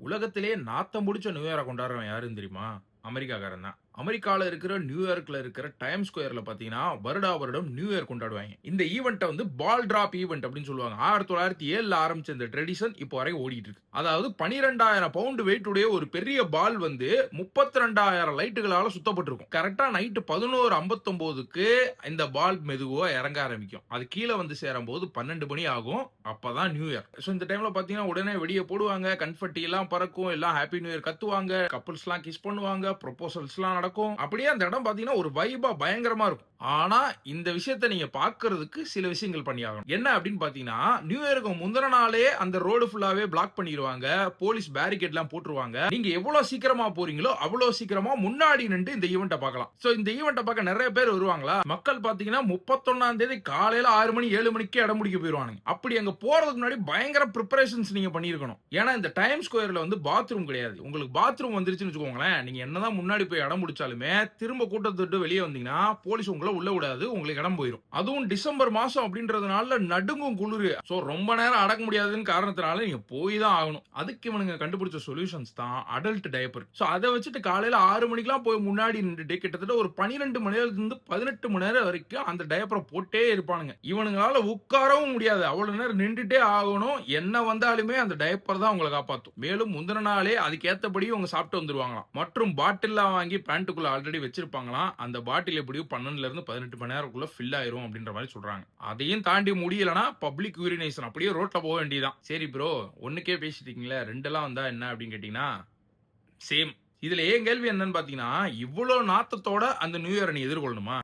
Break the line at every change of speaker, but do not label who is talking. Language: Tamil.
உலகத்திலேயே நாத்தம் புடிச்ச நியூ இயர கொண்டாடுறவன் யாருன்னு தெரியுமா? அமெரிக்காக்காரன் தான். அமெரிக்கால இருக்கிற நியூயார்க்ல இருக்கிற டைம்ஸ் ஸ்கொயர்ல பார்த்தீங்கன்னா, வருடா வருடம் நியூ இயர் கொண்டாடுவாய்ங்க. இந்த ஈவென்ட்ட வந்து பால் டிராப் ஈவென்ட் அப்படின்னு சொல்லுவாங்க. 1907ல ஆரம்பிச்ச இந்த ட்ரெடிஷன் இப்போ வரை ஓடிட்டு இருக்கு. அதாவது 12,000 பவுண்ட் வெயிட் உடைய ஒரு பெரிய பால் வந்து 32,000 லைட்டுகளால சுத்தப்பட்டிருக்கும். கரெக்ட்டா நைட் 11:59க்கு இந்த பால் மெதுவா இறங்க ஆரம்பிக்கும். அது கீழ வந்து சேரும்போது 12 மணி ஆகும். அப்பதான் நியூ இயர். சோ இந்த டைம்ல பார்த்தீங்கன்னா, உடனே வெடிய போடுவாங்க. கன்ஃபெட்டி எல்லாம் பறக்கும். எல்லாம் ஹேப்பி நியூ இயர் கத்துவாங்க. கப்பிள்ஸ்லாம் கிஸ் பண்ணுவாங்க. ப்ரொபோசல்ஸ்லாம் நடக்கும். அப்படியே அந்த இடம் பார்த்தீங்கன்னா, ஒரு வைபா பயங்கரமா இருக்கும். ஆனா, இந்த விஷயத்த நீங்க பார்க்கிறதுக்கு சில விஷயங்கள் பண்ணியாகணும். என்ன அப்படின்னு பார்த்தீங்கன்னா, நியூ இயர்க்கு முந்தின நாளே அந்த ரோடு ஃபுல்லாவே பிளாக் பண்ணிருவாங்க. போலீஸ் பேரிகேட்லாம் போட்டுருவாங்க. நீங்க எவ்வளவு சீக்கிரமா போறீங்களோ, அவ்வளவு சீக்கிரமா முன்னாடி நின்று இந்த ஈவென்ட்ட பார்க்கலாம். சோ இந்த ஈவென்ட்ட பார்க்க நெறைய பேர் வருவாங்களா? மக்கள் பார்த்தீங்கன்னா 31ஆம் தேதி காலையில 6 மணி 7 மணிக்கே இடம் பிடிக்க போயிருவானுங்க. அப்படி அங்க போறதுக்கு முன்னாடி பயங்கர பிரிப்பரேஷன்ஸ் நீங்க பண்ணியிருக்கணும். ஏன்னா இந்த டைம் ஸ்கொயர்ல வந்து பாத்ரூம் கிடையாது. உங்களுக்கு பாத்ரூம் வந்துருச்சுன்னு வச்சுக்கோங்களேன், நீங்க என்னதான் முன்னாடி போய் இடம் பிடிச்சாலுமே திரும்ப கூட்டத்த விட்டு வெளிய வந்தீங்கன்னா, போலீஸ் உங்கள உள்ள விடாது. உங்களுக்கு இடம் போயிரும். அதுவும் டிசம்பர் மாசம் அப்படின்றதுனால நடுங்கும் குளிரு. சோ ரொம்ப நேரம் அடக்க முடியாதுன்னு காரணத்தினால நீங்க போய் தான் ஆகணும். அதுக்கு இவனுங்க கண்டுபிடிச்ச சொல்யூஷன்ஸ் தான் அடல்ட் டயப்பர். சோ அத வச்சுட்டு காலையில 6 மணிக்கெல்லாம் போய் முன்னாடி நின்னுட்டு கிட்டத்தட்ட ஒரு 12 மணி நேரத்துல இருந்து 18 மணி நேரம் வரைக்கும் அந்த டயப்பர போட்டே இருப்பானுங்க. இவனுங்களால உட்காரவும் முடியாது. அவ்வளவு நேரம் நின்னுட்டே ஆகணும். என்ன வந்தாலுமே அந்த டயப்பர் தான் உங்கள காப்பாத்தும். மேலும் முந்தின நாளே அதுக்கேத்தபடி இவங்க சாப்பிட்டு வந்துருவாங்களாம். மற்றும் பாட்டில்லாம் வாங்கி பேண்ட்டுக்குள்ள ஆல்ரெடி வச்சிருப்பாங்களாம். அந்த பாட்டில் எப்படியும் 12ல இருந்து 18 மணி நேரத்துக்குள்ள ஃபில் ஆயிரும் அப்படின்ற மாரி சொல்றாங்க. அதையும் தாண்டி முடியலனா பப்ளிக் யூரினேஷன் அப்படியே ரோட்ல போக வேண்டியதுதான். சரி ப்ரோ, 1க்கே பேசிட்டீங்களே 2லாம் வந்தா என்ன அப்படின்னு கேட்டீங்கன்னா, சேம். இதுல என் கேள்வி என்னன்னு பார்த்தீங்கன்னா, இவ்ளோ நாத்தத்தோட அந்த நியூ இயர நீ எதிர்கொள்ளணுமா?